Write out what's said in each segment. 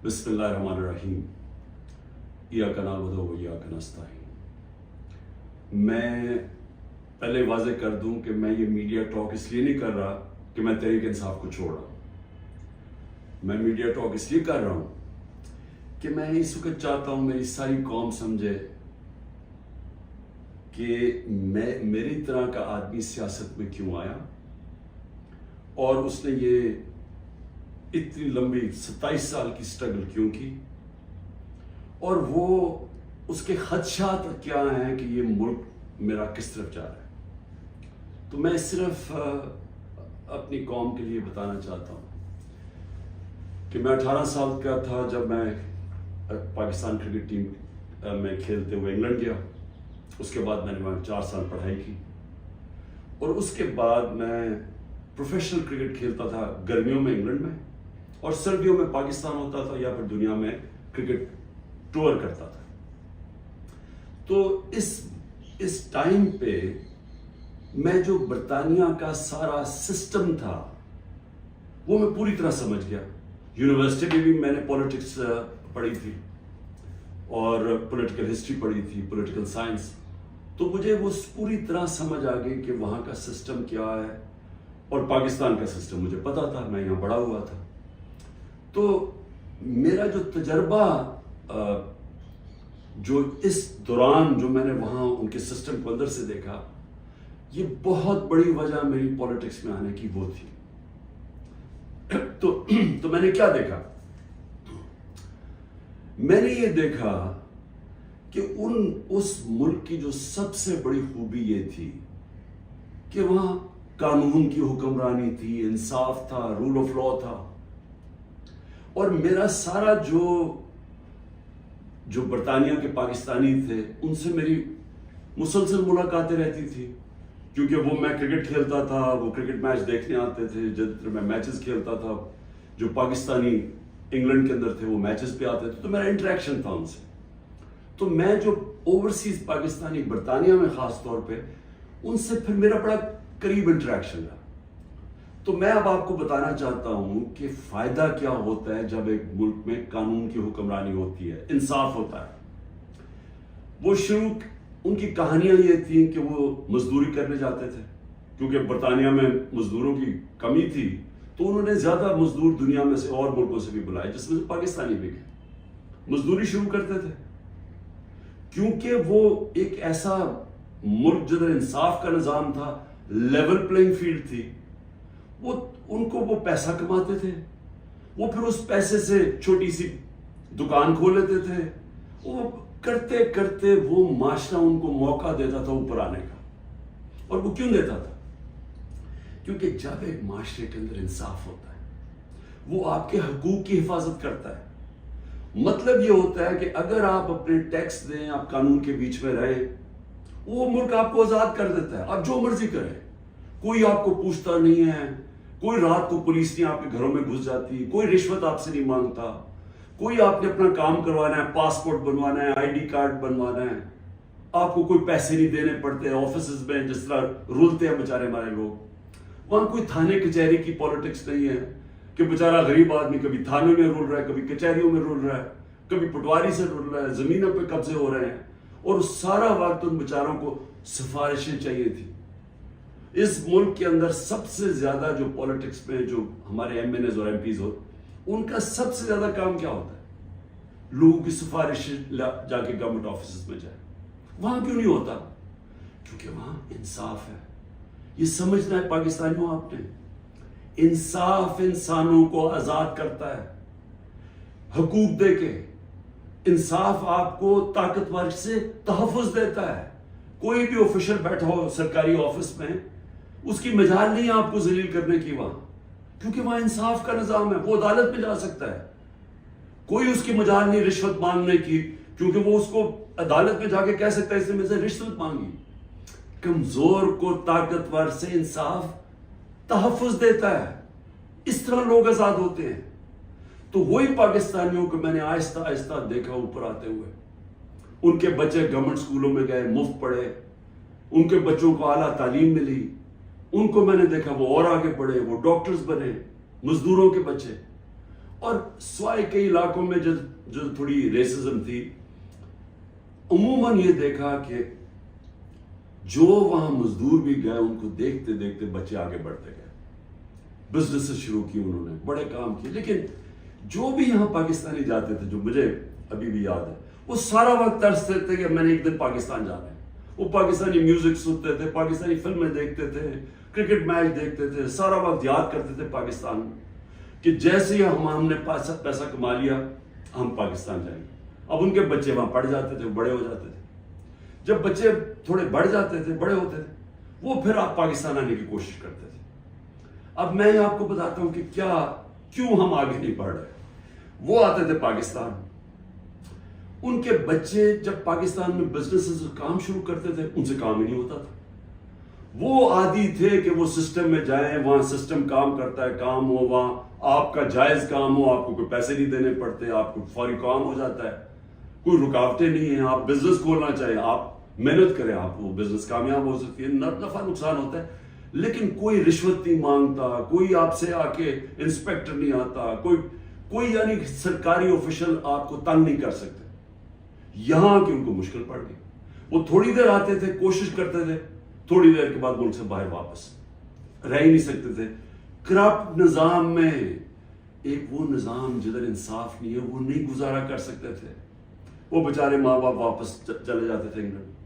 بسم اللہ الرحمن الرحیم ایاک نعبد و ایاک نستعین۔ میں پہلے واضح کر دوں کہ میں یہ میڈیا ٹاک اس لیے نہیں کر رہا کہ میں تحریک انصاف کو چھوڑ رہا ہوں۔ میں میڈیا ٹاک اس لیے کر رہا ہوں کہ میں اس وقت چاہتا ہوں میری ساری قوم سمجھے کہ میری طرح کا آدمی سیاست میں کیوں آیا اور اس نے یہ اتنی لمبی 27 سال کی سٹرگل کیوں کی، اور وہ اس کے خدشات کیا ہیں کہ یہ ملک میرا کس طرف جا رہا ہے۔ تو میں صرف اپنی قوم کے لیے بتانا چاہتا ہوں کہ میں 18 سال کا تھا جب میں پاکستان کرکٹ ٹیم میں کھیلتے ہوئے انگلینڈ گیا۔ اس کے بعد میں نے وہاں 4 سال پڑھائی کی، اور اس کے بعد میں پروفیشنل کرکٹ کھیلتا تھا گرمیوں میں انگلینڈ میں، اور سردیوں میں پاکستان ہوتا تھا یا پھر دنیا میں کرکٹ ٹور کرتا تھا۔ تو اس ٹائم پہ میں جو برطانیہ کا سارا سسٹم تھا وہ میں پوری طرح سمجھ گیا۔ یونیورسٹی میں بھی میں نے پولیٹکس پڑھی تھی اور پولیٹیکل ہسٹری پڑھی تھی، پولیٹیکل سائنس، تو مجھے وہ پوری طرح سمجھ آ گئی کہ وہاں کا سسٹم کیا ہے، اور پاکستان کا سسٹم مجھے پتا تھا، میں یہاں بڑا ہوا تھا۔ تو میرا جو تجربہ جو اس دوران جو میں نے وہاں ان کے سسٹم کو اندر سے دیکھا، یہ بہت بڑی وجہ میری پولیٹکس میں آنے کی وہ تھی۔ تو میں نے کیا دیکھا؟ میں نے یہ دیکھا کہ اس ملک کی جو سب سے بڑی خوبی یہ تھی کہ وہاں قانون کی حکمرانی تھی، انصاف تھا، رول آف لا تھا، اور میرا سارا جو برطانیہ کے پاکستانی تھے ان سے میری مسلسل ملاقاتیں رہتی تھی، کیونکہ وہ میں کرکٹ کھیلتا تھا، وہ کرکٹ میچ دیکھنے آتے تھے، جب میں میچز کھیلتا تھا جو پاکستانی انگلینڈ کے اندر تھے وہ میچز پہ آتے تھے، تو میرا انٹریکشن تھا ان سے۔ تو میں جو اوورسیز پاکستانی برطانیہ میں خاص طور پہ ان سے پھر میرا بڑا قریب انٹریکشن رہا۔ تو میں اب آپ کو بتانا چاہتا ہوں کہ فائدہ کیا ہوتا ہے جب ایک ملک میں قانون کی حکمرانی ہوتی ہے، انصاف ہوتا ہے۔ وہ ان کی کہانیاں یہ تھیں کہ وہ مزدوری کرنے جاتے تھے، کیونکہ برطانیہ میں مزدوروں کی کمی تھی، تو انہوں نے زیادہ مزدور دنیا میں سے اور ملکوں سے بھی بلائے، جس میں سے پاکستانی بھی گئے، مزدوری شروع کرتے تھے، کیونکہ وہ ایک ایسا ملک جدھر انصاف کا نظام تھا، لیول پلینگ فیلڈ تھی، ان کو وہ پیسہ کماتے تھے، وہ پھر اس پیسے سے چھوٹی سی دکان کھول لیتے تھے، وہ کرتے کرتے وہ معاشرہ ان کو موقع دیتا تھا اوپر آنے کا۔ اور وہ کیوں دیتا تھا؟ کیونکہ جب ایک معاشرے کے اندر انصاف ہوتا ہے وہ آپ کے حقوق کی حفاظت کرتا ہے۔ مطلب یہ ہوتا ہے کہ اگر آپ اپنے ٹیکس دیں، آپ قانون کے بیچ میں رہیں، وہ ملک آپ کو آزاد کر دیتا ہے، آپ جو مرضی کریں، کوئی آپ کو پوچھتا نہیں ہے، کوئی رات کو پولیس نہیں آپ کے گھروں میں گھس جاتی، کوئی رشوت آپ سے نہیں مانگتا، کوئی آپ نے اپنا کام کروانا ہے، پاسپورٹ بنوانا ہے، آئی ڈی کارڈ بنوانا ہے، آپ کو کوئی پیسے نہیں دینے پڑتے آفیسز میں جس طرح رولتے ہیں بیچارے ہمارے لوگ۔ وہاں کوئی تھانے کچہری کی پالیٹکس نہیں ہے کہ بیچارہ غریب آدمی کبھی تھانے میں رول رہا ہے، کبھی کچہریوں میں رول رہا ہے، کبھی پٹواری سے رول رہا ہے، زمینوں پہ قبضے ہو رہے ہیں، اور سارا وقت ان بیچاروں کو سفارشیں چاہیے تھی۔ اس ملک کے اندر سب سے زیادہ جو پولیٹکس میں جو ہمارے ایم این ایز اور ایم پیز ہو، ان کا سب سے زیادہ کام کیا ہوتا ہے؟ لوگوں کی سفارش جا کے گورنمنٹ آفیسز میں جائے۔ وہاں کیوں نہیں ہوتا؟ کیونکہ وہاں انصاف ہے۔ یہ سمجھنا ہے پاکستانیوں آپ نے، انصاف انسانوں کو آزاد کرتا ہے حقوق دے کے، انصاف آپ کو طاقتور سے تحفظ دیتا ہے۔ کوئی بھی آفیشل بیٹھا ہو سرکاری آفس میں، اس کی مجال نہیں ہے آپ کو ذلیل کرنے کی وہاں، کیونکہ وہاں انصاف کا نظام ہے، وہ عدالت میں جا سکتا ہے۔ کوئی اس کی مجال نہیں رشوت مانگنے کی، کیونکہ وہ اس کو عدالت میں جا کے کہہ سکتا ہے اس نے مجھ سے رشوت مانگی۔ کمزور کو طاقتور سے انصاف تحفظ دیتا ہے، اس طرح لوگ آزاد ہوتے ہیں۔ تو وہی پاکستانیوں کو میں نے آہستہ آہستہ دیکھا اوپر آتے ہوئے، ان کے بچے گورنمنٹ اسکولوں میں گئے، مفت پڑھے، ان کے بچوں کو اعلیٰ تعلیم ملی، ان کو میں نے دیکھا وہ اور آگے پڑھے، وہ ڈاکٹرز بنے، مزدوروں کے بچے۔ اور سوائے کئی علاقوں میں جو تھوڑی ریسزم تھی، عموماً یہ دیکھا کہ جو وہاں مزدور بھی گئے ان کو دیکھتے دیکھتے بچے آگے بڑھتے گئے، بزنس شروع کی انہوں نے، بڑے کام کیے. لیکن جو بھی یہاں پاکستانی جاتے تھے، جو مجھے ابھی بھی یاد ہے، وہ سارا وقت ترستے تھے کہ میں نے ایک دن پاکستان جانا ہے. وہ پاکستانی میوزک سنتے تھے، پاکستانی فلمیں دیکھتے تھے، کرکٹ میچ دیکھتے تھے، سارا وقت یاد کرتے تھے پاکستان کہ جیسے ہی ہم نے پیسہ کما لیا ہم پاکستان جائیں گے. اب ان کے بچے وہاں پڑھ جاتے تھے، بڑے ہو جاتے تھے. جب بچے تھوڑے بڑھ جاتے تھے، بڑے ہوتے تھے، وہ پھر آپ پاکستان آنے کی کوشش کرتے تھے. اب میں آپ کو بتاتا ہوں کہ کیوں ہم آگے نہیں بڑھ رہے. وہ آتے تھے پاکستان، ان کے بچے جب پاکستان میں بزنس کام شروع کرتے تھے ان سے کام ہی نہیں ہوتا تھا. وہ عادی تھے کہ وہ سسٹم میں جائیں، وہاں سسٹم کام کرتا ہے، کام ہو، وہاں آپ کا جائز کام ہو، آپ کو کوئی پیسے نہیں دینے پڑتے، آپ کو فوری کام ہو جاتا ہے، کوئی رکاوٹیں نہیں ہیں. آپ بزنس کھولنا چاہیں، آپ محنت کریں، آپ وہ بزنس کامیاب ہو سکتی ہے. نفع نقصان ہوتا ہے لیکن کوئی رشوت نہیں مانگتا، کوئی آپ سے آ کے انسپیکٹر نہیں آتا، کوئی یعنی سرکاری آفیشل آپ کو تنگ نہیں کر سکتے. یہاں کی ان کو مشکل پڑ گئی. وہ تھوڑی دیر آتے تھے، کوشش کرتے تھے، تھوڑی دیر کے بعد ملک سے باہر واپس رہ ہی نہیں سکتے تھے. کرپٹ نظام میں ایک وہ نظام جدھر انصاف نہیں ہے، وہ نہیں گزارا کر سکتے تھے. وہ بیچارے ماں باپ واپس چلے جاتے تھے انگلینڈ.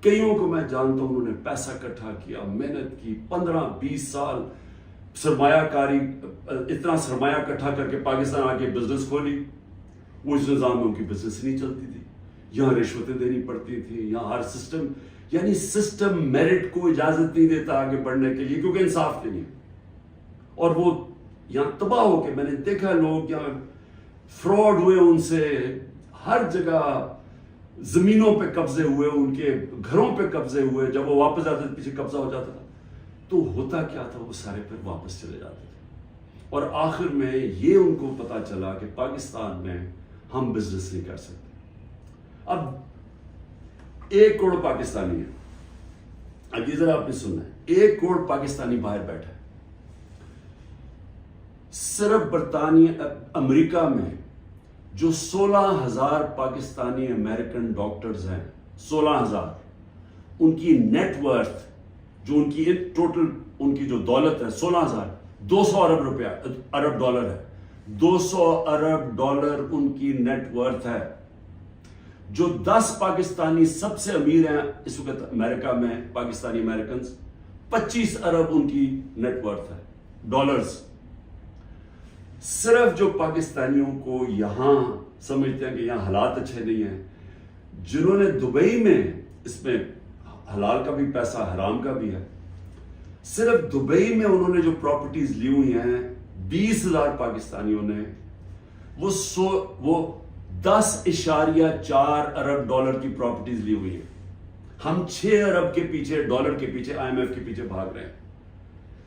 کئیوں کو میں جانتا ہوں انہوں نے پیسہ اکٹھا کیا، محنت کی، 15-20 سال سرمایہ کاری، اتنا سرمایہ اکٹھا کر کے پاکستان آ کے بزنس کھولی. وہ اس نظام میں ان کی بزنس نہیں چلتی تھی. یہاں رشوتیں دینی پڑتی تھی، یہاں ہر سسٹم یعنی سسٹم میرٹ کو اجازت نہیں دیتا آگے بڑھنے کے لیے، کیونکہ انصاف نہیں ہے. اور وہ یہاں تباہ ہو کے میں نے دیکھا لوگ یہاں فراڈ ہوئے، ان سے ہر جگہ زمینوں پہ قبضے ہوئے، ان کے گھروں پہ قبضے ہوئے. جب وہ واپس آتے تھے پیچھے قبضہ ہو جاتا تھا. تو ہوتا کیا تھا، وہ سارے پھر واپس چلے جاتے تھے. اور آخر میں یہ ان کو پتا چلا کہ پاکستان میں ہم بزنس نہیں کر سکتے. اب 1 کروڑ پاکستانی ہے. اب یہ ذرا آپ نے سننا ہے، 1 کروڑ پاکستانی باہر بیٹھا ہے. صرف برطانیہ امریکہ میں جو 16,000 پاکستانی امریکن ڈاکٹرز ہیں، 16,000، ان کی نیٹ ورتھ، جو ان کی ٹوٹل ان کی جو دولت ہے 16,000، 200 ارب ڈالر ہے. 200 ارب ڈالر ان کی نیٹ ورتھ ہے. جو 10 پاکستانی سب سے امیر ہیں اس وقت امریکہ میں، پاکستانی امریکنز، 25 ارب ان کی نیٹ ورتھ ہے ڈالرز. صرف جو پاکستانیوں کو یہاں سمجھتے ہیں کہ یہاں حالات اچھے نہیں ہیں، جنہوں نے دبئی میں، اس میں حلال کا بھی پیسہ حرام کا بھی ہے، صرف دبئی میں انہوں نے جو پراپرٹیز لی ہوئی ہیں 20,000 پاکستانیوں نے، وہ 10.4 ارب ڈالر کی پراپرٹیز لی ہوئی ہیں. ہم 6 ارب کے پیچھے، ڈالر کے پیچھے، IMF کے پیچھے بھاگ رہے ہیں.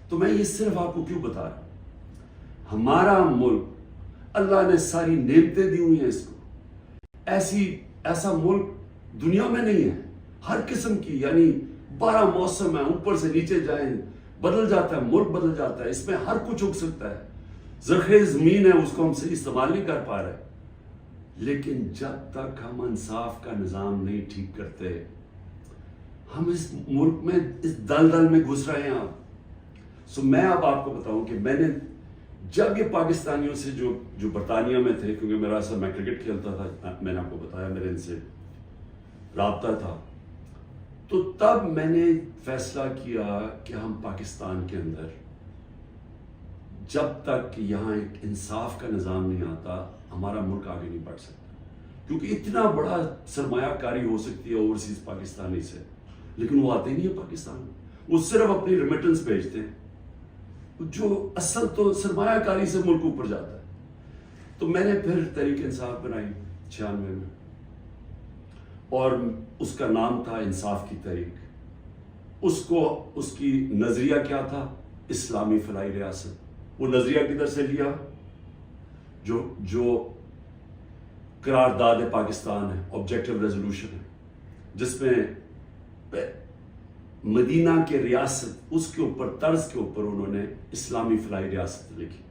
تو میں یہ صرف آپ کو کیوں بتا رہا ہوں؟ ہمارا ملک اللہ نے ساری نعمتیں دی ہوئی ہیں اس کو. ایسا ملک دنیا میں نہیں ہے. ہر قسم کی یعنی 12 موسم ہیں، اوپر سے نیچے جائیں بدل جاتا ہے، ملک بدل جاتا ہے، اس میں ہر کچھ اگ سکتا ہے. زرخیز زمین ہے، اس کو ہم صحیح استعمال نہیں کر پا رہے. لیکن جب تک ہم انصاف کا نظام نہیں ٹھیک کرتے، ہم اس ملک میں اس دلدل میں گھس رہے ہیں. میں اب آپ کو بتاؤں کہ میں نے جب یہ پاکستانیوں سے جو برطانیہ میں تھے، کیونکہ میرا اصل میں کرکٹ کھیلتا تھا، میں نے آپ کو بتایا میرے ان سے رابطہ تھا، تو تب میں نے فیصلہ کیا کہ ہم پاکستان کے اندر جب تک یہاں ایک انصاف کا نظام نہیں آتا، ہمارا ملک آگے نہیں بڑھ سکتا. کیونکہ اتنا بڑا سرمایہ کاری ہو سکتی ہے اوورسیز پاکستانی سے، لیکن وہ آتے نہیں ہیں پاکستان میں. وہ صرف اپنی ریمیٹنس بھیجتے ہیں، جو اصل تو سرمایہ کاری سے ملک اوپر جاتا ہے. تو میں نے پھر تحریک انصاف بنائی 96 میں، اور اس کا نام تھا انصاف کی تحریک. اس کی نظریہ کیا تھا؟ اسلامی فلاحی ریاست. وہ نظریہ کدھر سے لیا؟ جو قرارداد پاکستان ہے، آبجیکٹو ریزولوشن ہے، جس میں مدینہ کے ریاست، اس کے اوپر طرز کے اوپر انہوں نے اسلامی فلاحی ریاست لکھی.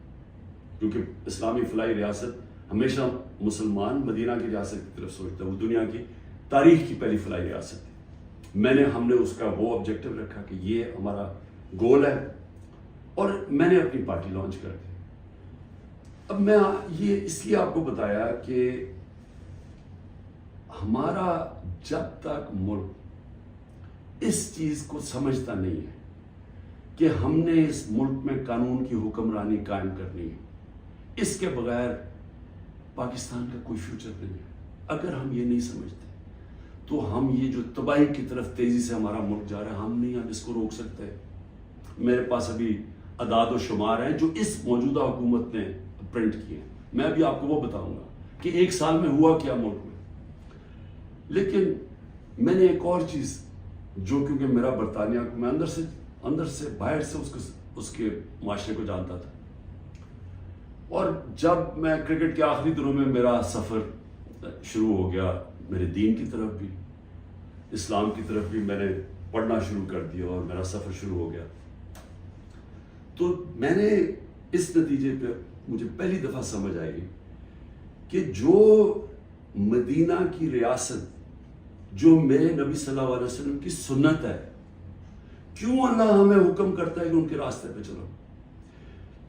کیونکہ اسلامی فلاحی ریاست ہمیشہ مسلمان مدینہ کی ریاست کی طرف سوچتا ہے، وہ دنیا کی تاریخ کی پہلی فلاحی ریاست تھی۔ ہم نے اس کا وہ آبجیکٹو رکھا کہ یہ ہمارا گول ہے، اور میں نے اپنی پارٹی لانچ کر دی۔ اب میں یہ اس لیے آپ کو بتایا کہ ہمارا جب تک ملک اس چیز کو سمجھتا نہیں ہے کہ ہم نے اس ملک میں قانون کی حکمرانی قائم کرنی ہے، اس کے بغیر پاکستان کا کوئی فیوچر نہیں ہے۔ اگر ہم یہ نہیں سمجھتے تو ہم یہ جو تباہی کی طرف تیزی سے ہمارا ملک جا رہا ہے، ہم نہیں اس کو روک سکتے۔ میرے پاس ابھی اعداد و شمار ہیں جو اس موجودہ حکومت نے پرنٹ کیے ہیں، میں ابھی آپ کو وہ بتاؤں گا کہ ایک سال میں ہوا کیا ملک میں۔ لیکن میں نے ایک اور چیز جو کیونکہ میرا برطانیہ کو میں اندر سے باہر سے اس کے معاشرے کو جانتا تھا، اور جب میں کرکٹ کے آخری دنوں میں میرا سفر شروع ہو گیا، میرے دین کی طرف بھی اسلام کی طرف بھی میں نے پڑھنا شروع کر دیا اور میرا سفر شروع ہو گیا، تو میں نے اس نتیجے پہ مجھے پہلی دفعہ سمجھ آئی کہ جو مدینہ کی ریاست جو میرے نبی صلی اللہ علیہ وسلم کی سنت ہے، کیوں اللہ ہمیں حکم کرتا ہے کہ ان کے راستے پہ چلو؟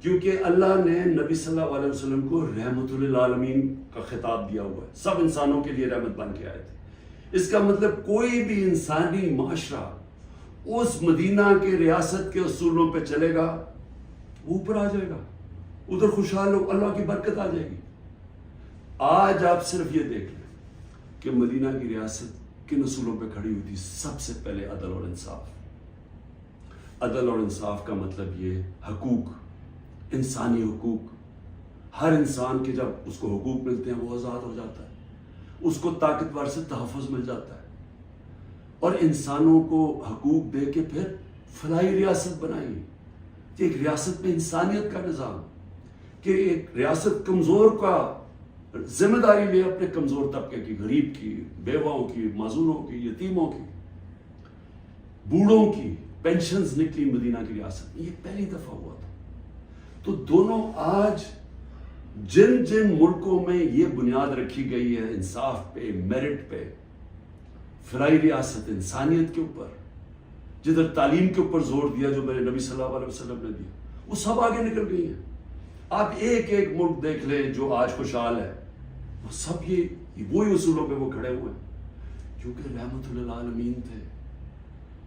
کیونکہ اللہ نے نبی صلی اللہ علیہ وسلم کو رحمت للعالمین کا خطاب دیا ہوا ہے، سب انسانوں کے لیے رحمت بن کے آئے تھے۔ اس کا مطلب کوئی بھی انسانی معاشرہ اس مدینہ کے ریاست کے اصولوں پہ چلے گا، وہ اوپر آ جائے گا، ادھر خوشحال ہو، اللہ کی برکت آ جائے گی۔ آج آپ صرف یہ دیکھ لیں کہ مدینہ کی ریاست کن اصولوں پہ کھڑی ہوئی تھی؟ سب سے پہلے عدل اور انصاف۔ عدل اور انصاف کا مطلب یہ حقوق، انسانی حقوق، ہر انسان کے جب اس کو حقوق ملتے ہیں وہ آزاد ہو جاتا ہے، اس کو طاقتور سے تحفظ مل جاتا ہے، اور انسانوں کو حقوق دے کے پھر فلاحی ریاست بنائی کہ ایک ریاست میں انسانیت کا نظام، کہ ایک ریاست کمزور کا ذمہ داری لے اپنے کمزور طبقے کی، غریب کی، بیواؤں کی، معذوروں کی، یتیموں کی، بوڑھوں کی پینشنز نکلی مدینہ کی ریاست میں، یہ پہلی دفعہ ہوا تھا۔ تو دونوں آج جن ملکوں میں یہ بنیاد رکھی گئی ہے انصاف پہ، میرٹ پہ، فلاحی ریاست انسانیت کے اوپر، جدھر تعلیم کے اوپر زور دیا جو میرے نبی صلی اللہ علیہ وسلم نے دیا، وہ سب آگے نکل گئی ہیں۔ آپ ایک ملک دیکھ لیں جو آج خوشحال ہے، وہ سب وہی اصولوں پہ وہ کھڑے ہوئے ہیں، کیونکہ رحمت للعالمین تھے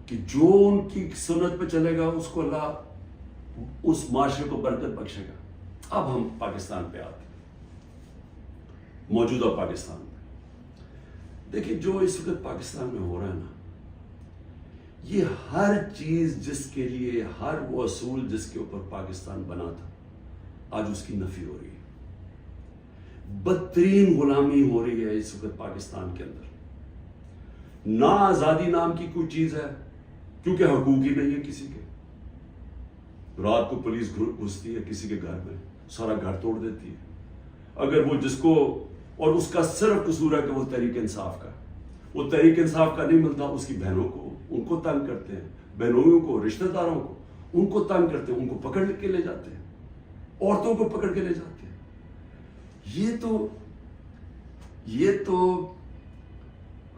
کہ جو ان کی سنت پہ چلے گا اس کو اللہ اس معاشرے کو برکت بخشے گا۔ اب ہم پاکستان پہ آتے ہیں، موجودہ پاکستان پہ دیکھیں جو اس وقت پاکستان میں ہو رہا ہے نا، یہ ہر چیز جس کے لیے، ہر وہ اصول جس کے اوپر پاکستان بنا تھا، آج اس کی نفی ہو رہی ہے۔ بدترین غلامی ہو رہی ہے اس وقت پاکستان کے اندر۔ نہ آزادی نام کی کوئی چیز ہے، کیونکہ حقوق ہی نہیں ہے کسی کے۔ رات کو پولیس گھستی ہے کسی کے گھر میں، سارا گھر توڑ دیتی ہے، اگر وہ جس کو، اور اس کا صرف قصور ہے کہ وہ تحریک انصاف کا، وہ تحریک انصاف کا نہیں ملتا، اس کی بہنوں کو، ان کو تنگ کرتے ہیں، بہنوئیوں کو، رشتہ داروں کو، ان کو تنگ کرتے ہیں، ان کو پکڑ کے لے جاتے ہیں، عورتوں کو پکڑ کے لے جاتے ہیں۔ یہ تو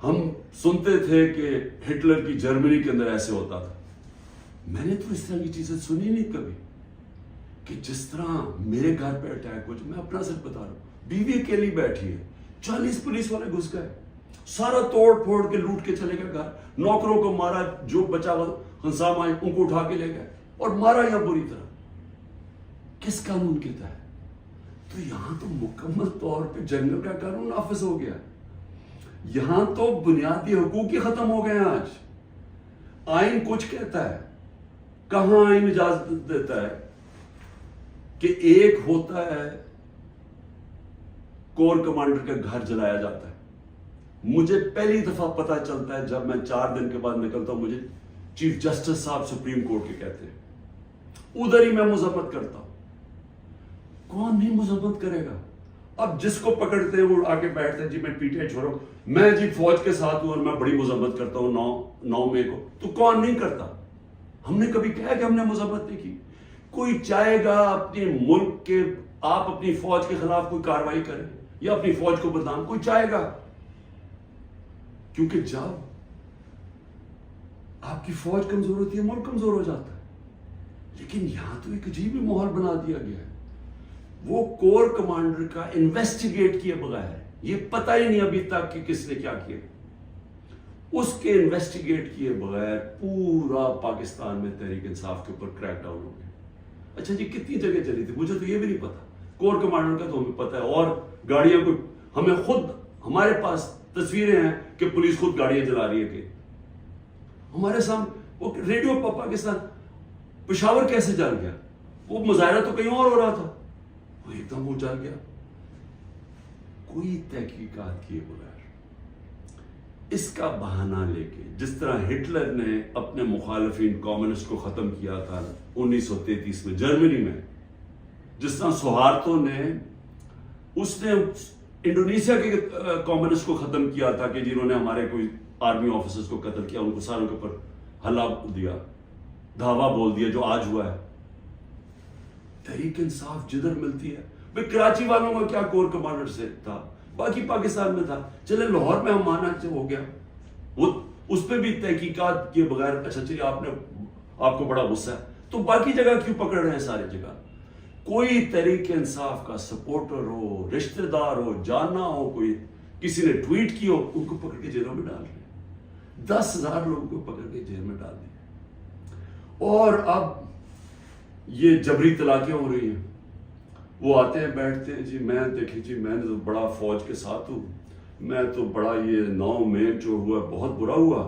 ہم سنتے تھے کہ ہٹلر کی جرمنی کے اندر ایسے ہوتا تھا، میں نے تو اس طرح کی چیزیں سنی نہیں کبھی، کہ جس طرح میرے گھر پہ اٹیک ہو، میں اپنا سچ بتا رہا ہوں، بیوی اکیلی بیٹھی ہے، 40 پولیس والے گھس گئے، سارا توڑ پھوڑ کے لوٹ کے چلے گئے گھر، نوکروں کو مارا، جو بچا ہوا ہنسام آئے ان کو اٹھا کے لے گئے اور مارا یا بری طرح۔ کس قانون کے تحت؟ تو یہاں تو مکمل طور پہ جنگل کا قانون نافذ ہو گیا، یہاں تو بنیادی حقوق ہی ختم ہو گئے ہیں۔ آج آئین کچھ کہتا ہے، کہاں آئین اجازت دیتا ہے کہ ایک ہوتا ہے کور کمانڈر کا گھر جلایا جاتا ہے۔ مجھے پہلی دفعہ پتہ چلتا ہے جب میں 4 دن کے بعد نکلتا ہوں، مجھے چیف جسٹس صاحب سپریم کورٹ کے کہتے ہیں، ادھر ہی میں مذمت کرتا ہوں۔ کون نہیں مذمت کرے گا؟ اب جس کو پکڑتے ہیں وہ آگے بیٹھتے ہیں، جی میں پی ٹی آئی چھوڑو، میں جی فوج کے ساتھ ہوں اور میں بڑی مذمت کرتا ہوں 9 مئی کو، تو کون نہیں کرتا؟ ہم نے کبھی کہا کہ ہم نے مذمت نہیں کی؟ کوئی چاہے گا اپنے ملک کے آپ اپنی فوج کے خلاف کوئی کاروائی کریں یا اپنی فوج کو بدنام کوئی چاہے گا، کیونکہ جب آپ کی فوج کمزور ہوتی ہے ملک کمزور ہو جاتا ہے. لیکن یہاں تو ایک عجیب ہی ماحول بنا دیا گیا ہے. وہ کور کمانڈر کا انویسٹیگیٹ کیے بغیر، یہ پتہ ہی نہیں ابھی تک کہ کس نے کیا کیا، اس کے انویسٹیگیٹ کیے بغیر پورا پاکستان میں تحریک انصاف کے اوپر کریک ڈاؤن ہو گیا. اچھا جی کتنی جگہ چلی تھی مجھے تو یہ بھی نہیں پتا، کور کمانڈر کا تو ہمیں پتا ہے، اور گاڑیاں کو ہمیں خود، ہمارے پاس تصویریں ہیں کہ پولیس خود گاڑیاں چلا رہی ہے کہ ہمارے سامنے. وہ ریڈیو پاکستان پشاور کیسے جل گیا؟ وہ مظاہرہ تو کہیں اور ہو رہا تھا، وہ ایک دم وہ جل گیا. کوئی تحقیقات کیے بغیر اس کا بہانہ لے کے، جس طرح ہٹلر نے اپنے مخالفین کمیونسٹ کو ختم کیا تھا 1933 میں جرمنی میں، جس طرح سہارتو نے اس نے انڈونیشیا کے کمیونسٹ کو ختم کیا تھا کہ جنہوں نے ہمارے کوئی آرمی آفیسرز کو قتل کیا، ان کو ساروں کے اوپر حلہ دیا، دھاوا بول دیا، جو آج ہوا ہے. تحریک انصاف جدھر ملتی ہے، بھئی کراچی والوں کا کیا کور کمانڈر سے تھا، باقی پاکستان میں تھا. چلے لاہور میں ہم مانا ہو گیا، وہ اس پہ بھی تحقیقات کے بغیر، اچھا چلیے آپ کو بڑا غصہ ہے تو باقی جگہ کیوں پکڑ رہے ہیں سارے جگہ؟ کوئی تحریک انصاف کا سپورٹر ہو، رشتہ دار ہو، جانا ہو، کوئی کسی نے ٹویٹ کی ہو، ان کو پکڑ کے جیلوں میں ڈال رہے ہیں. 10,000 لوگوں کو پکڑ کے جیل میں ڈال دیا. اور اب یہ جبری طلاقیں ہو رہی ہیں. وہ آتے ہیں بیٹھتے ہیں، جی میں دیکھیں جی میں نے تو بڑا فوج کے ساتھ ہوں، میں تو بڑا یہ 9 میں جو ہوا بہت برا ہوا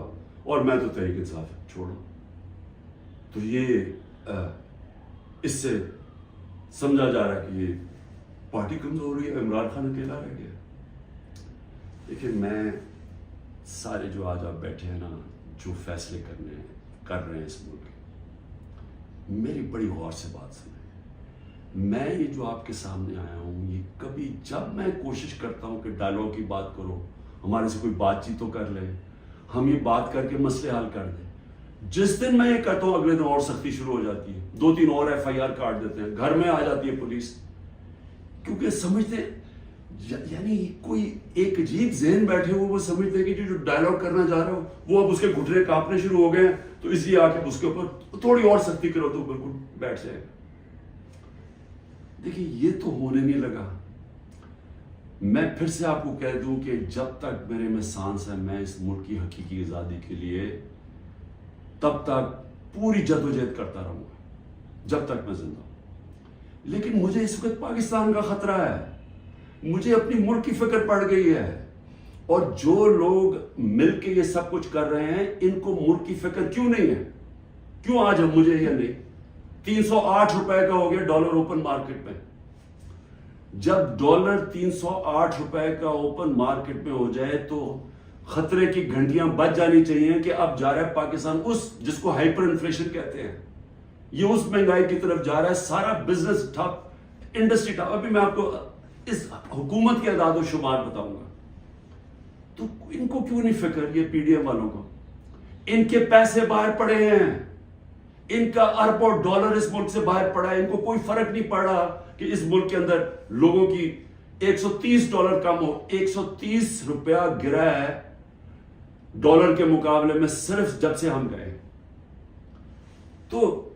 اور میں تو تحریک انصاف چھوڑا. تو یہ اس سے سمجھا جا رہا ہے کہ یہ پارٹی کمزور ہوئی ہے، عمران خان اکیلا رہ گیا. لیکن میں سارے جو آج آپ بیٹھے ہیں نا، جو فیصلے کر رہے ہیں اس ملک کے، میری بڑی غور سے بات سنیں. میں یہ جو آپ کے سامنے آیا ہوں، یہ کبھی جب میں کوشش کرتا ہوں کہ ڈائلاگ کی بات کرو، ہمارے سے کوئی بات چیت تو کر لے، ہم یہ بات کر کے مسئلے حل کر دیں. جس دن میں یہ کہتا ہوں اگلے دن اور سختی شروع ہو جاتی ہے، 2-3 اور FIR کاٹ دیتے ہیں، گھر میں آ جاتی ہے پولیس. کیونکہ سمجھتے یعنی کوئی ایک عجیب ذہن بیٹھے ہوئے، وہ سمجھتے ہیں کہ جو ڈائلاگ کرنا جا رہا ہو وہ اب اس کے گھٹنے کانپنے شروع ہو گئے ہیں، تو اس لیے آ کے اس کے اوپر تھوڑی اور سختی کرو تو بالکل بیٹھ جائے گا. دیکھیے یہ تو ہونے نہیں لگا. میں پھر سے آپ کو کہہ دوں کہ جب تک میرے میں سانس ہے، میں اس ملک کی حقیقی آزادی کے لیے تب تک پوری جدوجہد کرتا رہوں گا جب تک میں زندہ ہوں. لیکن مجھے اس وقت پاکستان کا خطرہ ہے، مجھے اپنی ملک کی فکر پڑ گئی ہے. اور جو لوگ مل کے یہ سب کچھ کر رہے ہیں، ان کو ملک کی فکر کیوں نہیں ہے؟ کیوں آج ہم مجھے یا نہیں؟ 308 روپے کا ہو گیا ڈالر اوپن مارکیٹ میں. جب ڈالر 308 روپے کا اوپن مارکیٹ میں ہو جائے تو خطرے کی گھنٹیاں بج جانی چاہیے کہ اب جا رہا ہے پاکستان اس جس کو ہائپر انفلیشن کہتے ہیں، یہ اس مہنگائی کی طرف جا رہا ہے. سارا بزنس ٹھپ، انڈسٹری ٹھپ. ابھی میں آپ کو اس حکومت کے اعداد و شمار بتاؤں گا. تو ان کو کیوں نہیں فکر، یہ PDM والوں کو؟ ان کے پیسے باہر پڑے ہیں، ان کا اربوں ڈالر اس ملک سے باہر پڑا ہے. ان کو کوئی فرق نہیں پڑا کہ اس ملک کے اندر لوگوں کی $130 کم ہو. 130 روپیہ گرا ہے ڈالر کے مقابلے میں صرف جب سے ہم گئے. تو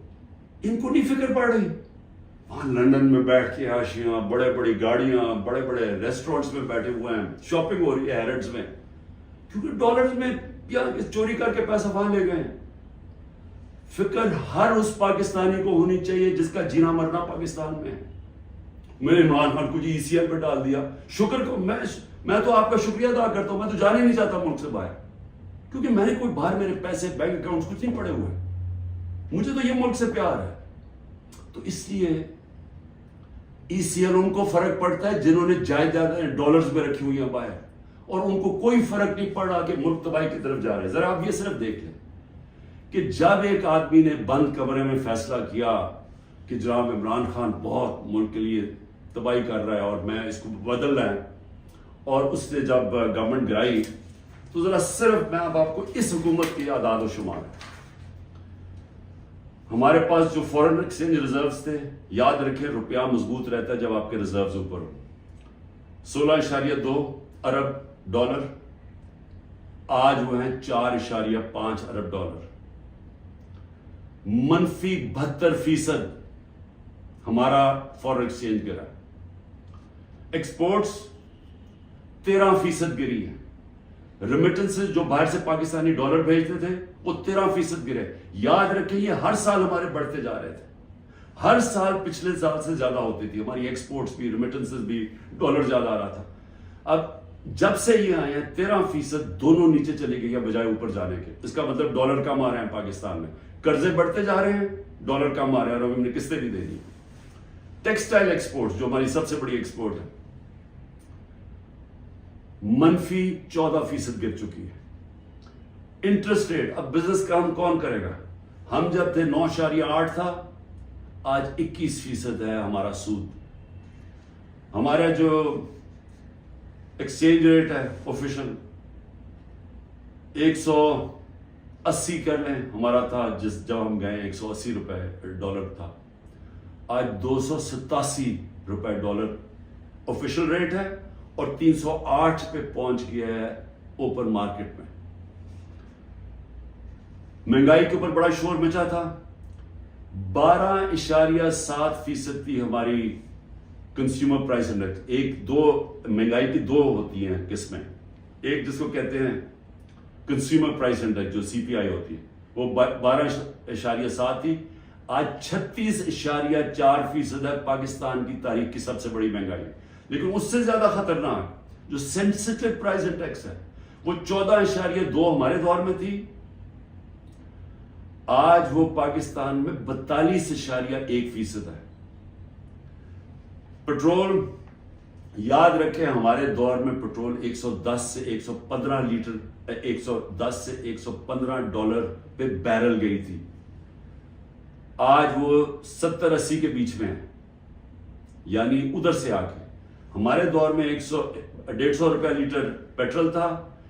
ان کو نہیں فکر پڑ رہی. وہاں لندن میں بیٹھ کے عاشیاں، بڑے بڑی گاڑیاں، بڑے بڑے ریسٹورنٹس میں بیٹھے ہوئے ہیں، شاپنگ ہو رہی ہے ہیرڈز میں، کیونکہ ڈالرز میں یا چوری کر کے پیسہ وہاں لے گئے. فکر ہر اس پاکستانی کو ہونی چاہیے جس کا جینا مرنا پاکستان میں ہے. میرے عمران خان کو جی ECL پہ ڈال دیا. شکر کو میں تو آپ کا شکریہ ادا کرتا ہوں. میں تو جانے نہیں چاہتا ملک سے باہر، کیونکہ میں نے کوئی باہر میرے پیسے بینک اکاؤنٹس کچھ نہیں پڑے ہوئے. مجھے تو یہ ملک سے پیار ہے. تو اس لیے ECL ان کو فرق پڑتا ہے جنہوں نے جائیدادیں ڈالرز میں رکھی ہوئی ہیں باہر، اور ان کو کوئی فرق نہیں پڑ رہا کہ ملک تباہی کی طرف جا رہے ہیں. ذرا آپ یہ صرف دیکھ لیں کہ جب ایک آدمی نے بند کمرے میں فیصلہ کیا کہ جناب عمران خان بہت ملک کے لیے تباہی کر رہا ہے اور میں اس کو بدلنا ہے، اور اس نے جب گورنمنٹ گرائی، تو ذرا صرف میں اب آپ کو اس حکومت کے اعداد و شمار ہمارے پاس جو فورن ایکسچینج ریزروز تھے، یاد رکھیں روپیہ مضبوط رہتا ہے جب آپ کے ریزروز اوپر ہو، 16.2 ارب ڈالر، آج وہ ہیں 4.5 ارب ڈالر، منفی 72% ہمارا فورن ایکسچینج گرا، ایکسپورٹس 13% گری ہے، ریمیٹنسز جو باہر سے پاکستانی ڈالر بھیجتے تھے وہ 13% گرے۔ یاد رکھیں یہ ہر سال ہمارے بڑھتے جا رہے تھے، ہر سال پچھلے سال سے زیادہ ہوتی تھی ہماری ایکسپورٹس بھی، ریمیٹنسز بھی، ڈالر زیادہ آ رہا تھا۔ اب جب سے یہ آئے ہیں 13% دونوں نیچے چلے گئی ہے بجائے اوپر جانے کے۔ اس کا مطلب ڈالر کم آ رہے ہیں پاکستان میں، قرضے بڑھتے جا رہے ہیں، ڈالر کم آ رہے ہیں اور ہم نے قسطیں بھی دے دی۔ ٹیکسٹائل ایکسپورٹس جو ہماری سب سے بڑی ایکسپورٹ ہے، منفی 14% گر چکی ہے۔ انٹرسٹ ریٹ، اب بزنس کام کون کرے گا؟ ہم جب تھے 9.8 تھا، آج 21% ہے ہمارا سود۔ ہمارا جو ایکسچینج ریٹ ہے آفیشل 180 کر لیں، ہمارا تھا جب ہم گئے 180 روپے ڈالر تھا، آج 287 روپے ڈالر آفیشل ریٹ ہے اور 308 پہ پہنچ گیا ہے اوپن مارکیٹ میں۔ مہنگائی کے اوپر بڑا شور مچا تھا، 12.7% تھی ہماری کنزیومر پرائس انڈیکس۔ مہنگائی کی دو ہوتی ہیں قسمیں، ایک جس کو کہتے ہیں کنزیومر پرائس انڈیکس جو سی پی آئی ہوتی ہے، وہ 12.7 تھی، آج 36.4% ہے، پاکستان کی تاریخ کی سب سے بڑی مہنگائی۔ لیکن اس سے زیادہ خطرناک جو سینسٹیو پرائس انڈیکس ہے وہ 14.2 ہمارے دور میں تھی، آج وہ پاکستان میں 42.1% ہے۔ پٹرول، یاد رکھیں ہمارے دور میں پٹرول 110 سے 115 لیٹر 110 سے 115 ڈالر پہ بیرل گئی تھی، آج وہ 70-80 کے بیچ میں ہے، یعنی ادھر سے آ کے۔ ہمارے دور میں 150 روپے لیٹر پیٹرول تھا،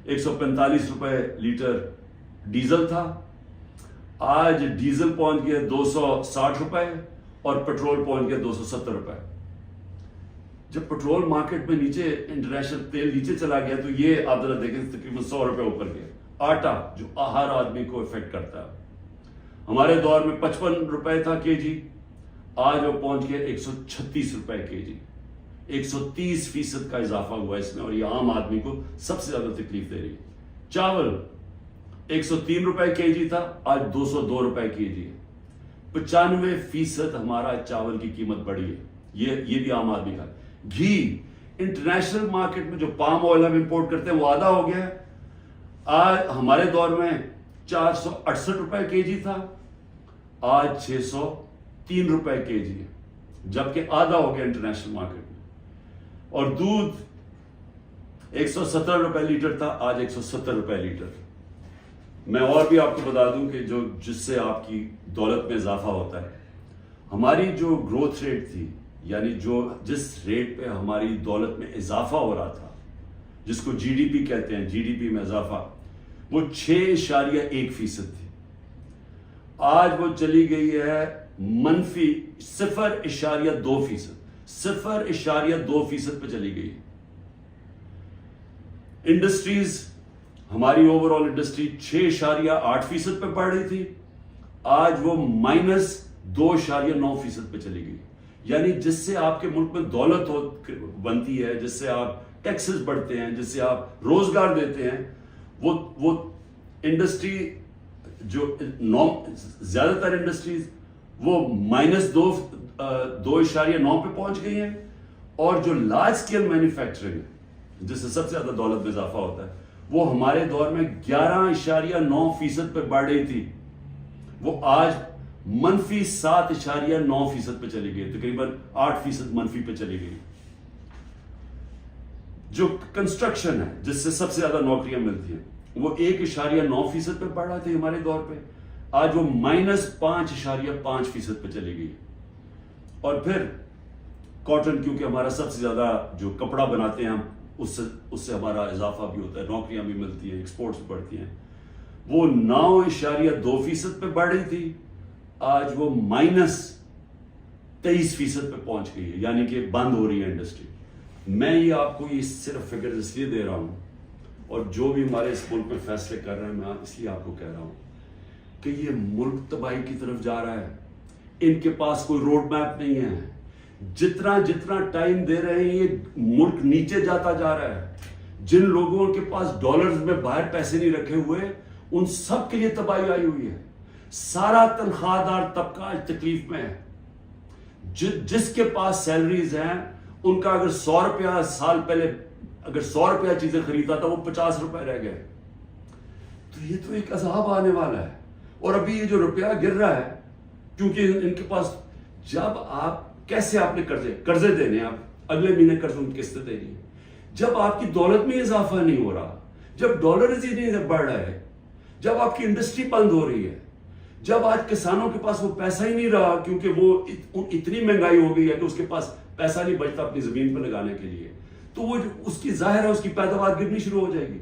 145 روپے لیٹر ڈیزل تھا، آج ڈیزل پہنچ گیا 260 روپے اور پیٹرول پہنچ گیا 270 روپے۔ جب پیٹرول مارکیٹ میں نیچے، انٹرنیشنل تیل نیچے چلا گیا تو یہ آپ ذرا دیکھیں تقریباً 100 روپے اوپر گیا۔ آٹا جو ہر آدمی کو افیکٹ کرتا ہے، ہمارے دور میں 55 روپے تھا کے جی، آج وہ پہنچ گیا 136 روپے کے جی، 130% کا اضافہ ہوا اس میں، اور یہ عام آدمی کو سب سے زیادہ تکلیف دے رہی ہے۔ چاول 103 روپے کے جی تھا، آج 202 روپے کے جی ہے، 95% ہمارا چاول کی قیمت بڑھی ہے، یہ بھی عام آدمی کا۔ گھی، انٹرنیشنل مارکیٹ میں جو پام آئل ہم امپورٹ کرتے ہیں وہ آدھا ہو گیا ہے، آج ہمارے دور میں 468 روپے کے جی تھا، آج 603 روپے کے جی ہے، جبکہ آدھا ہو گیا انٹرنیشنل مارکیٹ میں۔ اور دودھ 170 روپے لیٹر تھا، آج 170 روپے لیٹر۔ میں اور بھی آپ کو بتا دوں کہ جس سے آپ کی دولت میں اضافہ ہوتا ہے، ہماری جو گروتھ ریٹ تھی، یعنی جس ریٹ پہ ہماری دولت میں اضافہ ہو رہا تھا، جس کو جی ڈی پی کہتے ہیں، جی ڈی پی میں اضافہ، وہ 6.1% تھی، آج وہ چلی گئی ہے منفی 0.2%، 0.2% پہ چلی گئی ہے۔ انڈسٹریز، ہماری اوور آل انڈسٹری 6.8% پہ بڑھ رہی تھی، آج وہ -2.9% پہ چلی گئی۔ یعنی جس سے آپ کے ملک میں دولت بنتی ہے، جس سے آپ ٹیکسز بڑھتے ہیں، جس سے آپ روزگار دیتے ہیں، وہ انڈسٹری جو زیادہ تر انڈسٹریز وہ -2.9 پہ پہنچ گئی ہیں، اور جو لارج اسکیل مینوفیکچرنگ ہے جس سے سب سے زیادہ دولت میں اضافہ ہوتا ہے، وہ ہمارے دور میں 11.9% پہ بڑھ رہی تھی، وہ آج -7.9% پہ چلی گئی، تقریباً 8% منفی پہ چلی گئی۔ جو کنسٹرکشن ہے جس سے سب سے زیادہ نوکریاں ملتی ہیں، وہ 1.9% پہ بڑھ رہا تھے ہمارے دور پہ، آج وہ -5.5% پہ چلی گئی۔ اور پھر کاٹن، کیونکہ ہمارا سب سے زیادہ جو کپڑا بناتے ہیں ہم، اس سے ہمارا اضافہ بھی ہوتا ہے، نوکریاں بھی ملتی ہیں، ایکسپورٹس بھی بڑھتی ہیں، وہ 9.2% پہ بڑھ رہی تھی، آج وہ -23% پہ پہنچ گئی ہے، یعنی کہ بند ہو رہی ہے انڈسٹری. میں یہ آپ کو یہ صرف فگر اس لیے دے رہا ہوں، اور جو بھی ہمارے اس ملک میں فیصلے کر رہے ہیں میں اس لیے آپ کو کہہ رہا ہوں کہ یہ ملک تباہی کی طرف جا رہا ہے. ان کے پاس کوئی روڈ میپ نہیں ہے. جتنا ٹائم دے رہے ہیں یہ ملک نیچے جاتا جا رہا ہے. جن لوگوں کے پاس ڈالرز میں باہر پیسے نہیں رکھے ہوئے ان سب کے لیے تباہی آئی ہوئی ہے. سارا تنخواہ دار طبقہ آج تکلیف میں ہے. جس کے پاس سیلریز ہیں ان کا اگر 100 روپیہ سال پہلے اگر 100 روپیہ چیزیں خریدا تھا وہ 50 روپے رہ گئے. تو یہ تو ایک عذاب آنے والا ہے. اور ابھی یہ جو روپیہ گر رہا ہے کیونکہ ان کے پاس جب آپ کیسے آپ نے قرضے دینے آپ اگلے مہینے قرضوں کی قسطیں دینی ہے. جب آپ کی دولت میں اضافہ نہیں ہو رہا، جب ڈالرز ہی نہیں بڑھ رہا ہے، جب آپ کی انڈسٹری بند ہو رہی ہے، جب آج کسانوں کے پاس وہ پیسہ ہی نہیں رہا کیونکہ وہ اتنی مہنگائی ہو گئی ہے کہ اس کے پاس پیسہ نہیں بچتا اپنی زمین پہ لگانے کے لیے، تو وہ اس کی ظاہر ہے اس کی پیداوار گرنی شروع ہو جائے گی.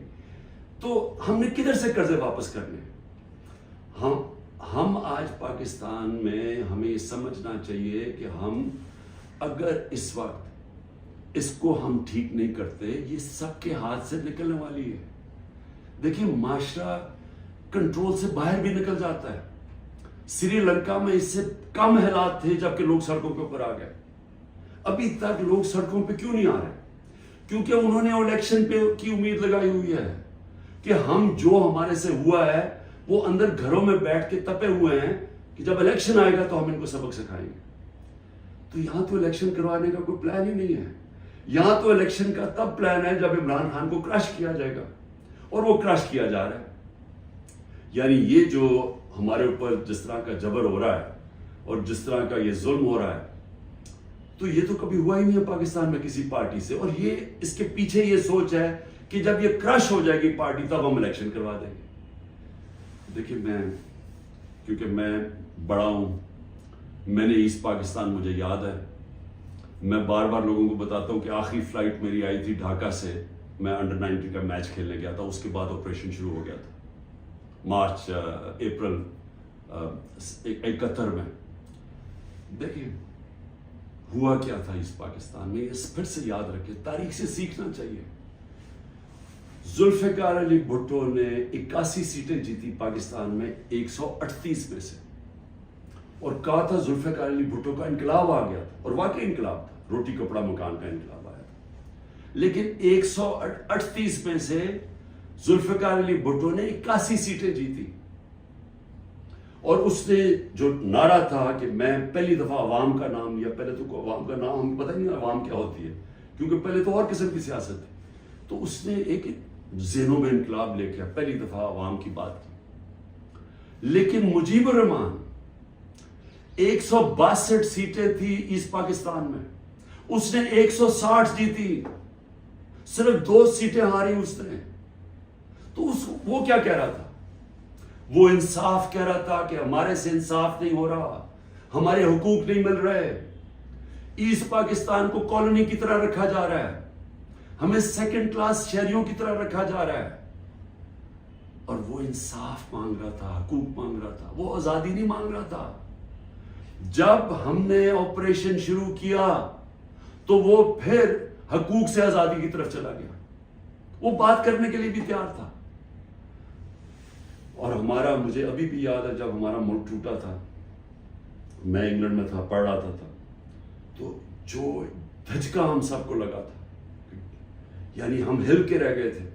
تو ہم نے کدھر سے قرضے واپس کرنے؟ ہم آج پاکستان میں ہمیں یہ سمجھنا چاہیے کہ ہم اگر اس وقت اس کو ہم ٹھیک نہیں کرتے یہ سب کے ہاتھ سے نکلنے والی ہے. دیکھیں معاشرہ کنٹرول سے باہر بھی نکل جاتا ہے. سری لنکا میں اس سے کم حالات تھے جبکہ لوگ سڑکوں کے اوپر آ گئے. ابھی تک لوگ سڑکوں پہ کیوں نہیں آ رہے؟ کیونکہ انہوں نے الیکشن پہ کی امید لگائی ہوئی ہے کہ ہم جو ہمارے سے ہوا ہے وہ اندر گھروں میں بیٹھ کے تپے ہوئے ہیں کہ جب الیکشن آئے گا تو ہم ان کو سبق سکھائیں گے. تو یہاں تو الیکشن کروانے کا کوئی پلان ہی نہیں ہے. یہاں تو الیکشن کا تب پلان ہے جب عمران خان کو کرش کیا جائے گا، اور وہ کرش کیا جا رہا ہے. یعنی یہ جو ہمارے اوپر جس طرح کا جبر ہو رہا ہے اور جس طرح کا یہ ظلم ہو رہا ہے تو یہ تو کبھی ہوا ہی نہیں ہے پاکستان میں کسی پارٹی سے. اور یہ اس کے پیچھے یہ سوچ ہے کہ جب یہ کرش ہو جائے گی پارٹی تب ہم الیکشن کروا دیں گے. دیکھیں کیونکہ میں بڑا ہوں، میں نے ایسٹ پاکستان مجھے یاد ہے. میں بار بار لوگوں کو بتاتا ہوں کہ آخری فلائٹ میری آئی تھی ڈھاکہ سے، میں انڈر 19 کا میچ کھیلنے گیا تھا. اس کے بعد آپریشن شروع ہو گیا تھا اپریل 71 میں. دیکھیں ہوا کیا تھا اس پاکستان میں، اس پھر سے یاد رکھیں، تاریخ سے سیکھنا چاہیے. ذوالفقار علی بھٹو نے 81 سیٹیں جیتی پاکستان میں 138 میں سے، اور کہا تھا ذوالفقار علی بھٹو کا انقلاب آ گیا تھا، اور واقعی انقلاب تھا، روٹی کپڑا مکان کا انقلاب آیا تھا. لیکن 138 میں سے ذوالفقار علی بھٹو نے 81 سیٹیں جیتی. اور اس نے جو نعرہ تھا کہ میں پہلی دفعہ عوام کا نام لیا. پہلے تو عوام کا نام ہمیں پتہ نہیں عوام کیا ہوتی ہے کیونکہ پہلے تو اور قسم کی سیاست تھی. تو اس نے ایک ذہنوں میں انقلاب لے کے پہلی دفعہ عوام کی بات کی. لیکن مجیب الرحمان 162 سیٹیں تھی ایسٹ پاکستان میں، اس نے 160 جیتی، صرف 2 سیٹیں ہاری اس نے. تو وہ کیا کہہ رہا تھا؟ وہ انصاف کہہ رہا تھا کہ ہمارے سے انصاف نہیں ہو رہا، ہمارے حقوق نہیں مل رہے، ایسٹ پاکستان کو کالونی کی طرح رکھا جا رہا ہے، ہمیں سیکنڈ کلاس شہریوں کی طرح رکھا جا رہا ہے. اور وہ انصاف مانگ رہا تھا، حقوق مانگ رہا تھا، وہ آزادی نہیں مانگ رہا تھا. جب ہم نے آپریشن شروع کیا تو وہ پھر حقوق سے آزادی کی طرف چلا گیا. وہ بات کرنے کے لیے بھی تیار تھا. اور مجھے ابھی بھی یاد ہے جب ہمارا ملک ٹوٹا تھا، میں انگلینڈ میں تھا، پڑھ رہا تھا، تو جو دھچکا ہم سب کو لگا تھا، یعنی ہم ہل کے رہ گئے تھے.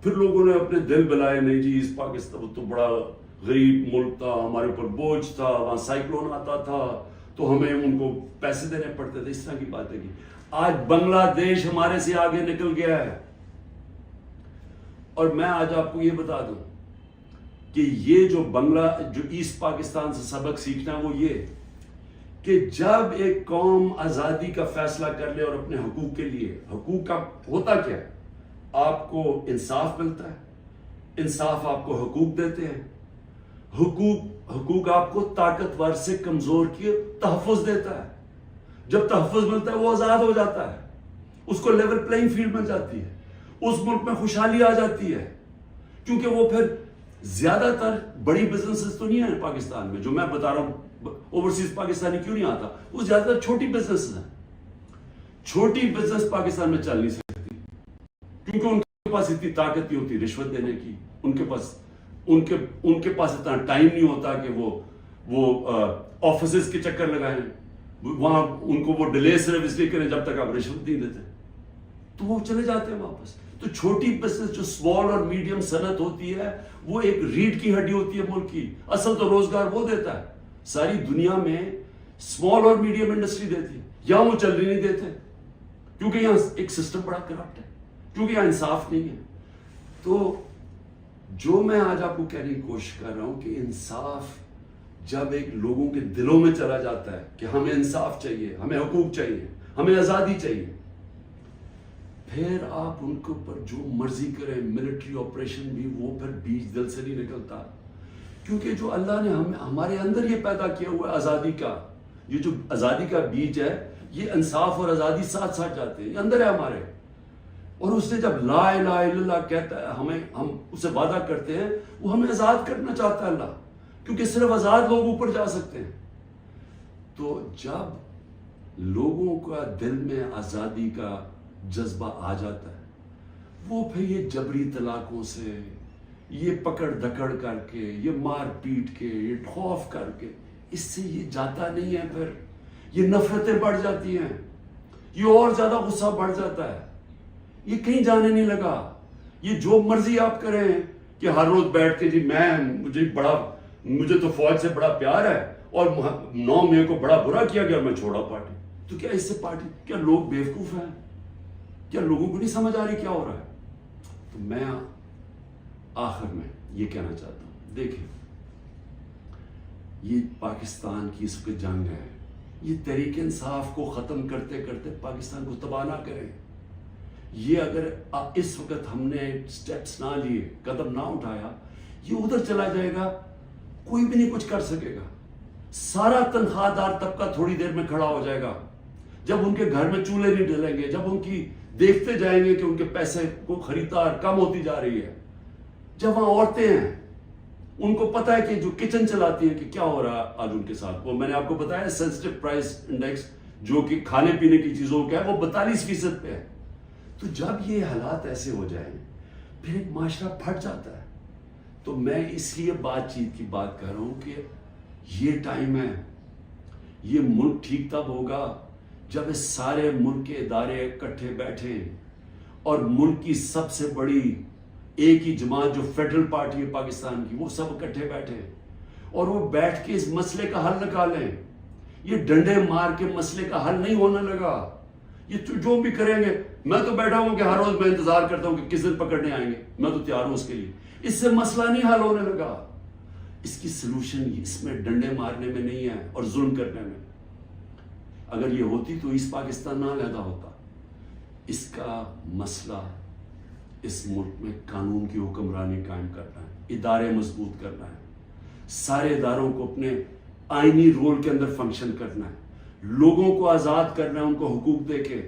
پھر لوگوں نے اپنے دل بلائے، نہیں جی اس پاکستان تو بڑا غریب ملک تھا، ہمارے اوپر بوجھ تھا، وہاں سائیکلون آتا تھا تو ہمیں ان کو پیسے دینے پڑتے تھے، اس طرح کی باتیں کی. آج بنگلہ دیش ہمارے سے آگے نکل گیا ہے. اور میں آج آپ کو یہ بتا دوں کہ یہ جو ایسٹ پاکستان سے سبق سیکھنا ہے وہ یہ کہ جب ایک قوم آزادی کا فیصلہ کر لے اور اپنے حقوق کے لیے، حقوق کا ہوتا کیا ہے؟ آپ کو انصاف ملتا ہے، انصاف آپ کو حقوق دیتے ہیں، حقوق آپ کو طاقتور سے کمزور کی تحفظ دیتا ہے. جب تحفظ ملتا ہے وہ آزاد ہو جاتا ہے، اس کو لیول پلینگ فیلڈ مل جاتی ہے، اس ملک میں خوشحالی آ جاتی ہے. کیونکہ وہ پھر زیادہ تر بڑی بزنسز تو نہیں ہیں پاکستان میں، جو میں بتا رہا ہوں اوورسیز پاکستانی کیوں نہیں آتا؟ وہ زیادہ تر چھوٹی بزنس ہیں. چھوٹی بزنس پاکستان میں چل نہیں سکتی کیونکہ ان کے پاس اتنی طاقت نہیں ہوتی رشوت دینے کی. ان کے پاس اتنا ٹائم نہیں ہوتا کہ وہ آفیسز کے چکر لگائیں, وہاں ان کو وہ ڈیلے صرف اس لیے کریں جب تک آپ رشوت نہیں دیتے, تو وہ چلے جاتے ہیں واپس. تو چھوٹی بزنس جو اسمال اور میڈیم صنعت ہوتی ہے وہ ایک ریڑھ کی ہڈی ہوتی ہے ملک کی. اصل تو روزگار وہ دیتا ہے. ساری دنیا میں اسمال اور میڈیم انڈسٹری دیتی ہے, یہاں وہ چلنے نہیں دیتے کیونکہ یہاں ایک سسٹم بڑا کرپٹ ہے, کیونکہ یہاں انصاف نہیں ہے. تو جو میں آج آپ کو کہنے کی کوشش کر رہا ہوں کہ انصاف جب ایک لوگوں کے دلوں میں چلا جاتا ہے کہ ہمیں انصاف چاہیے, ہمیں حقوق چاہیے, ہمیں آزادی چاہیے, پھر آپ ان کے اوپر جو مرضی کریں, ملٹری آپریشن بھی, وہ پھر بیج دل سے نہیں نکلتا. کیونکہ جو اللہ نے ہمارے اندر یہ پیدا کیا ہوا ہے آزادی کا, یہ جو آزادی کا بیج ہے, یہ انصاف اور آزادی ساتھ ساتھ جاتے ہیں, یہ اندر ہے ہمارے. اور اس نے جب لا الہ الا اللہ کہتا ہے, ہم اسے وعدہ کرتے ہیں, وہ ہمیں آزاد کرنا چاہتا ہے اللہ, کیونکہ صرف آزاد لوگ اوپر جا سکتے ہیں. تو جب لوگوں کا دل میں آزادی کا جذبہ آ جاتا ہے, وہ پھر یہ جبری طلاقوں سے, یہ پکڑ دکڑ کر کے, یہ مار پیٹ کے, یہ خوف کر کے, اس سے یہ جاتا نہیں ہے. پھر یہ نفرتیں بڑھ جاتی ہیں, یہ اور زیادہ غصہ بڑھ جاتا ہے, یہ کہیں جانے نہیں لگا. یہ جو مرضی آپ کریں کہ ہر روز بیٹھ کے جی مجھے تو فوج سے بڑا پیار ہے اور 9 مئی کو بڑا برا کیا گیا, میں چھوڑا پارٹی. تو کیا اس سے پارٹی, کیا لوگ بیوقوف ہیں؟ کیا لوگوں کو نہیں سمجھ آ رہی کیا ہو رہا ہے؟ تو میں آخر میں یہ کہنا چاہتا ہوں, دیکھیں یہ پاکستان کی اس وقت جنگ ہے, یہ تحریک انصاف کو ختم کرتے کرتے پاکستان کو تباہ نہ کریں. یہ اگر اس وقت ہم نے سٹیپس نہ لیے, قدم نہ اٹھایا, یہ ادھر چلا جائے گا, کوئی بھی نہیں کچھ کر سکے گا. سارا تنخواہ دار طبقہ تھوڑی دیر میں کھڑا ہو جائے گا. جب ان کے گھر میں چولہے نہیں ڈلیں گے, جب ان کی دیکھتے جائیں گے کہ ان کے پیسے کو خریدار کم ہوتی جا رہی ہے, جب وہاں عورتیں ہیں, ان کو پتا ہے کہ جو کچن چلاتی ہیں کہ کیا ہو رہا ہے آج ان کے ساتھ. وہ میں نے آپ کو بتایا سینسٹیو پرائس انڈیکس جو کہ کھانے پینے کی چیزوں کا ہے, وہ 42% پہ ہے. تو جب یہ حالات ایسے ہو جائیں پھر ایک معاشرہ پھٹ جاتا ہے. تو میں اس لیے بات چیت کی بات کر رہا ہوں کہ یہ ٹائم ہے, یہ ملک ٹھیک تب ہوگا جب اس سارے ملک کے ادارے اکٹھے بیٹھیں اور ملک کی سب سے بڑی ایک ہی جماعت جو فیڈرل پارٹی ہے پاکستان کی, وہ سب اکٹھے بیٹھیں اور وہ بیٹھ کے اس مسئلے کا حل نکالیں. یہ ڈنڈے مار کے مسئلے کا حل نہیں ہونے لگا. یہ جو بھی کریں گے, میں تو بیٹھا ہوں کہ ہر روز میں انتظار کرتا ہوں کہ کس دن پکڑنے آئیں گے, میں تو تیار ہوں اس کے لیے. اس سے مسئلہ نہیں حل ہونے لگا. اس کی سلوشن اس میں ڈنڈے مارنے میں نہیں ہے اور ظلم کرنے میں. اگر یہ ہوتی تو اس پاکستان نہ علیحدہ ہوتا. اس کا مسئلہ اس ملک میں قانون کی حکمرانی قائم کرنا ہے, ادارے مضبوط کرنا ہے, سارے اداروں کو اپنے آئینی رول کے اندر فنکشن کرنا ہے, لوگوں کو آزاد کرنا ہے, ان کو حقوق دے کے.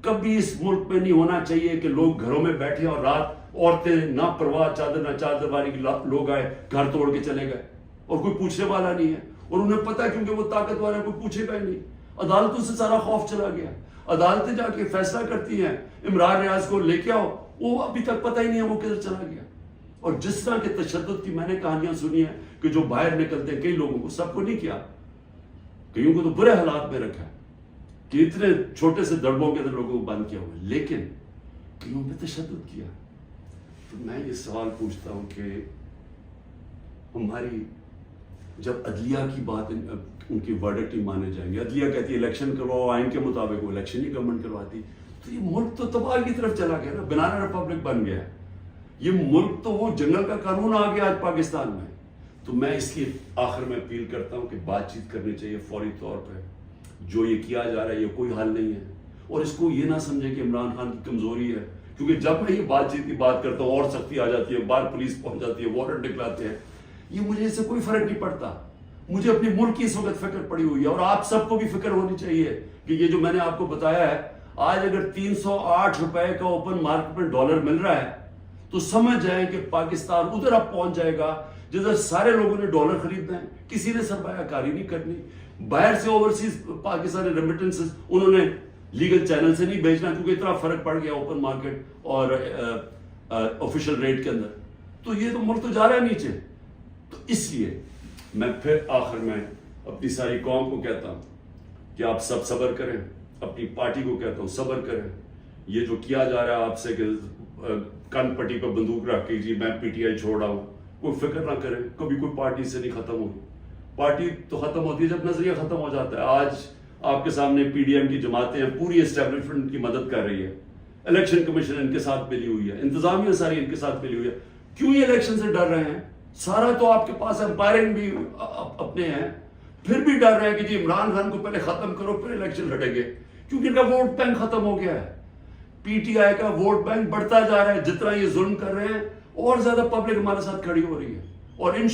کبھی اس ملک میں نہیں ہونا چاہیے کہ لوگ گھروں میں بیٹھے اور رات عورتیں نہ پرواہ چادر نہ چادر والی لوگ آئے گھر توڑ کے چلے گئے اور کوئی پوچھنے والا نہیں ہے. اور انہیں پتا ہے کیونکہ وہ طاقت والا کوئی پوچھے گا ہی نہیں. عدالتوں سے سارا خوف چلا گیا. عدالتیں جا کے فیصلہ کرتی ہیں عمران ریاض کو لے کے آؤ, وہ ابھی تک پتہ ہی نہیں ہے وہ کدھر چلا گیا. اور جس طرح کے تشدد کی میں نے کہانیاں سنی ہیں کہ جو باہر نکلتے ہیں, کئی لوگوں کو, سب کو نہیں کیا, کئیوں کو تو برے حالات میں رکھا ہے کہ اتنے چھوٹے سے دڑبوں کے اندر لوگوں کو بند کیا ہوا ہے, لیکن کئیوں پہ تشدد کیا. تو میں یہ سوال پوچھتا ہوں کہ ہماری جب عدلیہ کی بات, ان کی ورڈکٹ نہیں مانے جائیں گے, عدلیہ کہتی ہے الیکشن کرواؤ آئین کے مطابق, وہ الیکشن ہی گورنمنٹ کرواتی, تو یہ ملک تو تباہ کی طرف چلا گیا نا, بنانا ریپبلک بن گیا. یہ ملک تو وہ جنگل کا قانون آ گیا آج پاکستان میں. تو میں اس کی آخر میں اپیل کرتا ہوں کہ بات چیت کرنی چاہیے فوری طور پہ. جو یہ کیا جا رہا ہے یہ کوئی حل نہیں ہے, اور اس کو یہ نہ سمجھے کہ عمران خان کی کمزوری ہے, کیونکہ جب میں یہ بات چیت کی بات کرتا ہوں اور سختی آ جاتی ہے, باہر پولیس پہنچ جاتی ہے, وارنٹ نکلاتے ہیں. یہ مجھے اس سے کوئی فرق نہیں پڑتا. مجھے اپنی ملک کی اس وقت فکر پڑی ہوئی ہے, اور آپ سب کو بھی فکر ہونی چاہیے کہ یہ جو میں نے آپ کو بتایا ہے, آج اگر 308 روپے کا اوپن مارکیٹ میں ڈالر مل رہا ہے تو سمجھ جائیں کہ پاکستان ادھر اب پہنچ جائے گا جدھر سارے لوگوں نے ڈالر خریدنا ہے، کسی نے سرمایہ کاری نہیں کرنی، باہر سے اوورسیز پاکستانی ریمیٹنسز انہوں نے لیگل چینل سے نہیں بھیجنا کیونکہ اتنا فرق پڑ گیا اوپن مارکیٹ اور آفیشل ریٹ کے اندر، تو یہ تو ملک تو جا رہا ہے نیچے. تو اس لیے میں پھر آخر میں اپنی ساری قوم کو کہتا ہوں کہ آپ سب صبر کریں، اپنی پارٹی کو کہتا ہوں صبر کریں. یہ جو کیا جا رہا ہے آپ سے کہ کن پٹی پہ بندوق رکھ کے جی میں پی ٹی آئی چھوڑ آؤں، کوئی فکر نہ کریں، کبھی کوئی پارٹی سے نہیں ختم ہوگی. پارٹی تو ختم ہوتی ہے جب نظریہ ختم ہو جاتا ہے. آج آپ کے سامنے پی ڈی ایم کی جماعتیں ہیں، پوری اسٹیبلشمنٹ کی مدد کر رہی ہے، الیکشن کمیشن ان کے ساتھ ملی ہوئی ہے، انتظامیہ ساری ان کے ساتھ ملی ہوئی ہے. کیوں یہ الیکشن سے ڈر رہے ہیں؟ سارا تو آپ کے پاس امپائرنگ بھی اپنے ہیں، پھر بھی ڈر رہے ہیں کہ جی عمران خان کو پہلے ختم کرو پھر الیکشن لڑیں گے، کیونکہ ان کا ووٹ بینک ختم ہو گیا ہے. پی ٹی آئی کا ووٹ بینک بڑھتا جا رہا ہے، جتنا یہ ظلم کر رہے ہیں اور زیادہ پبلک ہمارے ساتھ کھڑی ہو رہی ہے. اور